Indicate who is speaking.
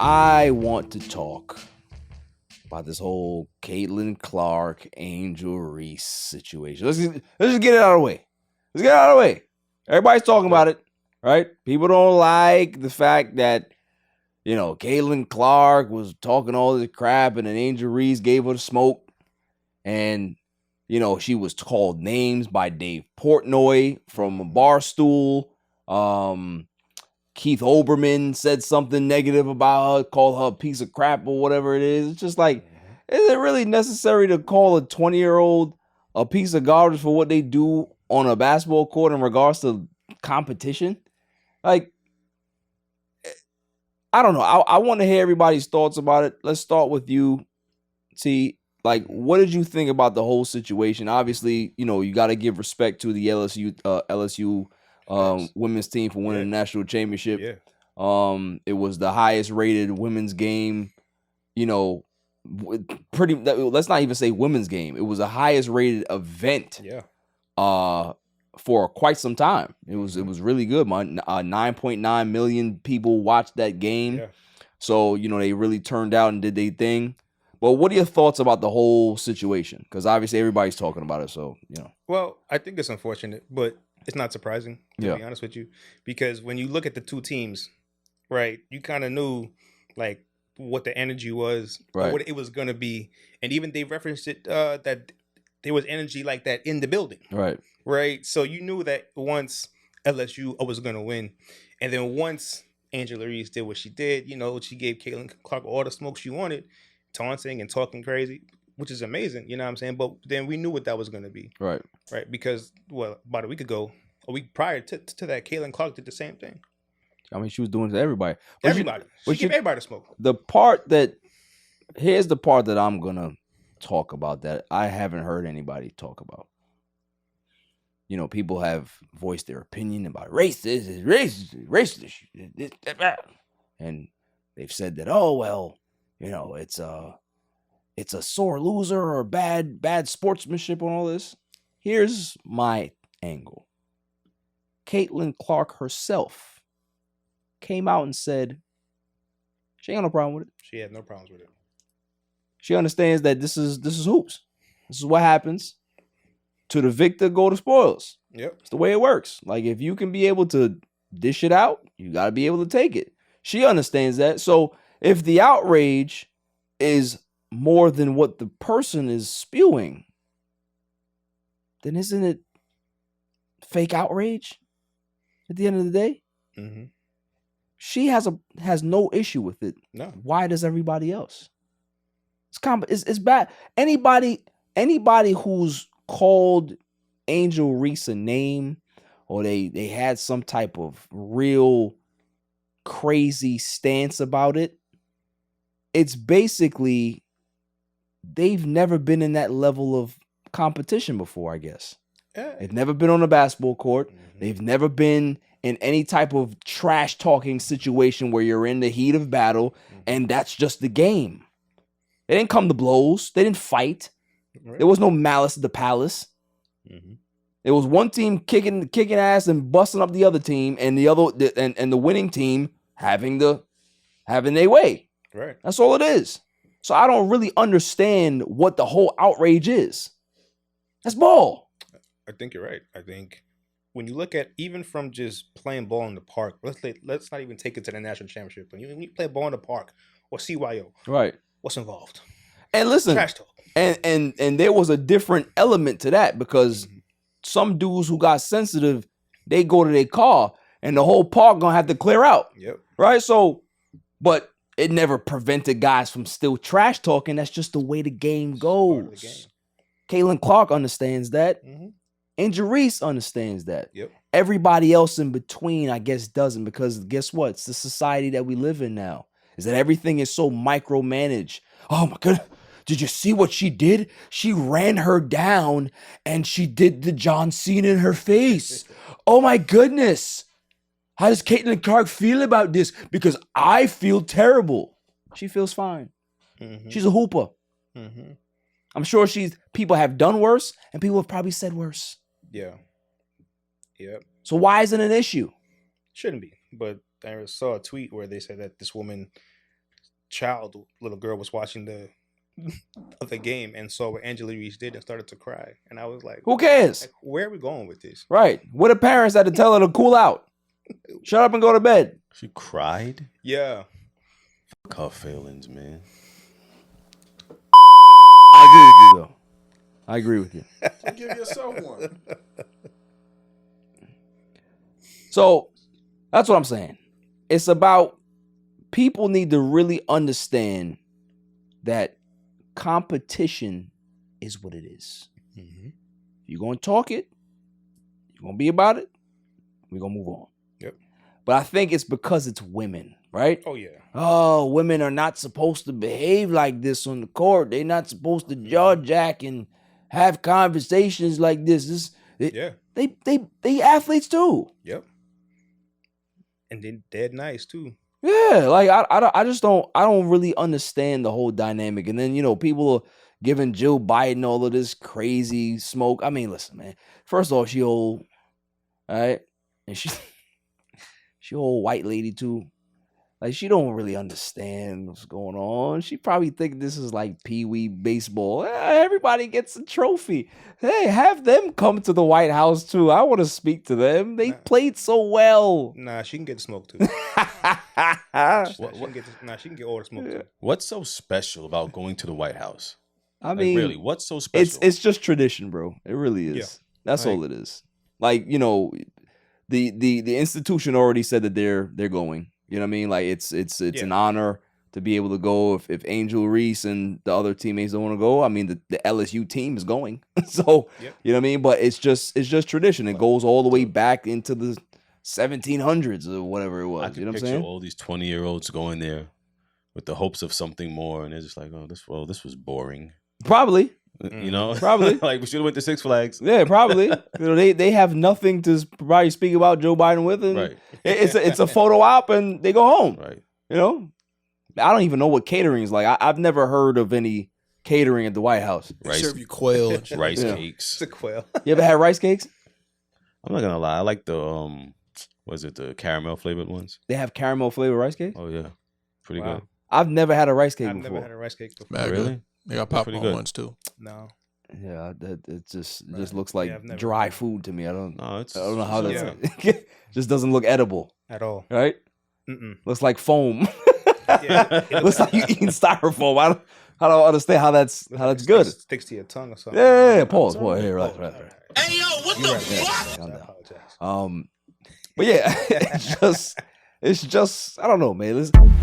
Speaker 1: I want to talk about this whole Caitlin Clark, Angel Reese situation. Let's just get it out of the way. Let's get it out of the way. Everybody's talking about it, right? People don't like the fact that, you know, Caitlin Clark was talking all this crap and then Angel Reese gave her the smoke. And, you know, she was called names by Dave Portnoy from Barstool. Keith Olbermann said something negative about her, called her a piece of crap or whatever it is. It's just like, is it really necessary to call a 20-year-old a piece of garbage for what they do on a basketball court in regards to competition? Like, I don't know. I want to hear everybody's thoughts about it. Let's start with you. See, like, what did you think about the whole situation? Obviously, you know, you got to give respect to the LSU women's team for winning the national championship. It was the highest rated women's game, you know, let's not even say women's game. It was the highest rated event for quite some time. It was really good, man. 9.9 million people watched that game. So, you know, they really turned out and did their thing. But what are your thoughts about the whole situation? Because obviously everybody's talking about it. So, you know.
Speaker 2: Well, I think it's unfortunate, but it's not surprising, to be honest with you. Because when you look at the two teams, right, you kind of knew, like, what the energy was, or what it was going to be. And even they referenced it, that there was energy like that in the building. Right. So you knew that once LSU was going to win. And then once Angela Reese did what she did, you know, she gave Caitlin Clark all the smoke she wanted, taunting and talking crazy, which is amazing, you know what I'm saying? But then we knew what that was going to be. Right. Because, well, about a week ago, a week prior to that, Caitlin Clark did the same thing.
Speaker 1: I mean, she was doing it to everybody.
Speaker 2: She gave everybody the smoke.
Speaker 1: Here's the part that I'm going to talk about that I haven't heard anybody talk about. You know, people have voiced their opinion about racist, and they've said that, oh, well, you know, it's a sore loser or bad sportsmanship on all this. Here's my angle. Caitlin Clark herself came out and said she ain't got no problem with it.
Speaker 2: She had no problems with it.
Speaker 1: She understands that this is hoops. This is what happens. To the victor go the spoils.
Speaker 2: Yep.
Speaker 1: It's the way it works. Like, if you can be able to dish it out, you got to be able to take it. She understands that. So if the outrage is more than what the person is spewing, then isn't it fake outrage at the end of the day?
Speaker 2: Mm-hmm.
Speaker 1: She has no issue with it.
Speaker 2: No.
Speaker 1: Why does everybody else? It's bad. Anybody who's called Angel Reese a name, or they had some type of real crazy stance about it, it's basically they've never been in that level of competition before, I guess. They've never been on a basketball court. Mm-hmm. They've never been in any type of trash talking situation where you're in the heat of battle, and that's just the game. They didn't come to blows. They didn't fight. Right. There was no malice at the palace. Mm-hmm. There was one team kicking ass and busting up the other team, and the winning team having their way.
Speaker 2: Right.
Speaker 1: That's all it is. So I don't really understand what the whole outrage is. That's ball.
Speaker 2: I think you're right. I think when you look at, even from just playing ball in the park, let's not even take it to the national championship. When you play ball in the park or CYO,
Speaker 1: right?
Speaker 2: What's involved?
Speaker 1: And listen,
Speaker 2: trash talk.
Speaker 1: And there was a different element to that, because some dudes who got sensitive, they go to their car and the whole park gonna have to clear out.
Speaker 2: Yep.
Speaker 1: Right. So, but it never prevented guys from still trash talking. That's just the way the game goes. Caitlin Clark understands that. Mm-hmm. Angel Reese understands that.
Speaker 2: Yep.
Speaker 1: Everybody else in between, I guess, doesn't, because guess what? It's the society that we live in now. Is that everything is so micromanaged. Oh my goodness. Did you see what she did? She ran her down and she did the John Cena in her face. Oh my goodness. How does Caitlin Clark feel about this? Because I feel terrible. She feels fine. Mm-hmm. She's a hooper. Mm-hmm. I'm sure people have done worse, and people have probably said worse.
Speaker 2: Yeah. Yep.
Speaker 1: So why isn't it an issue?
Speaker 2: Shouldn't be. But I saw a tweet where they said that this woman little girl was watching the game and saw what Angela Reese did and started to cry. And I was like,
Speaker 1: who cares?
Speaker 2: Like, where are we going with this?
Speaker 1: Right. What the parents had to tell her to cool out. Shut up and go to bed.
Speaker 3: She cried?
Speaker 2: Yeah.
Speaker 3: Fuck her feelings, man.
Speaker 1: I agree with you, though. I agree with you.
Speaker 4: So give yourself one.
Speaker 1: So that's what I'm saying. It's about people need to really understand that competition is what it is.
Speaker 2: Mm-hmm.
Speaker 1: You're going to talk it. You're going to be about it. We're going to move on.
Speaker 2: Yep.
Speaker 1: But I think it's because it's women, right?
Speaker 2: Oh, yeah.
Speaker 1: Oh, women are not supposed to behave like this on the court. They're not supposed to jaw jack and have conversations like this. They athletes too.
Speaker 2: Yep. And then dead nice too.
Speaker 1: Yeah, like I just don't really understand the whole dynamic. And then, you know, people are giving Jill Biden all of this crazy smoke. I mean, listen, man. First off, she old, all right? And she old white lady too. Like, she don't really understand what's going on. She probably think this is like Pee-wee baseball. Everybody gets a trophy. Hey, have them come to the White House too. I want to speak to them. They played so well.
Speaker 2: Nah, she can get the smoke too. She can get all the smoke too.
Speaker 3: What's so special about going to the White House?
Speaker 1: I mean,
Speaker 3: really, what's so special?
Speaker 1: It's just tradition, bro. It really is.
Speaker 2: Yeah.
Speaker 1: That's all it is. Like, you know, the institution already said that they're going. You know what I mean? Like, it's an honor to be able to go. If Angel Reese and the other teammates don't want to go, I mean, the LSU team is going. So, you know what I mean? But it's just tradition. It goes all the way back into the 1700s or whatever it was. You know what I'm saying?
Speaker 3: All these 20-year-olds going there with the hopes of something more, and they're just like, oh, this was boring.
Speaker 1: Probably.
Speaker 3: You know?
Speaker 1: Probably.
Speaker 3: Like, we should have went to Six Flags.
Speaker 1: Yeah, probably. You know, they have nothing to probably speak about Joe Biden with, and
Speaker 3: right.
Speaker 1: It's a photo op, and they go home.
Speaker 3: Right.
Speaker 1: You know, I don't even know what catering is like. I've never heard of any catering at the White House.
Speaker 4: They serve you quail,
Speaker 3: rice cakes.
Speaker 2: It's a quail.
Speaker 1: You ever had rice cakes?
Speaker 3: I'm not gonna lie. I like the the caramel flavored ones?
Speaker 1: They have caramel flavored rice cakes.
Speaker 3: Oh yeah, pretty good.
Speaker 1: I've never had a rice cake before.
Speaker 2: I've never had a rice cake before.
Speaker 4: Man,
Speaker 3: really?
Speaker 4: They got popcorn ones too.
Speaker 2: No.
Speaker 1: Yeah, it just looks like dry food to me. I don't know how
Speaker 2: that's
Speaker 1: just doesn't look edible
Speaker 2: at all.
Speaker 1: Right?
Speaker 2: Mm-mm.
Speaker 1: Looks like foam.
Speaker 2: It
Speaker 1: looks like you eating styrofoam. I don't understand how that's good.
Speaker 2: It sticks to your tongue or something.
Speaker 1: Yeah. Pause. Here, right.
Speaker 5: Hey yo, what the fuck?
Speaker 1: But yeah, it's just I don't know, man. Listen.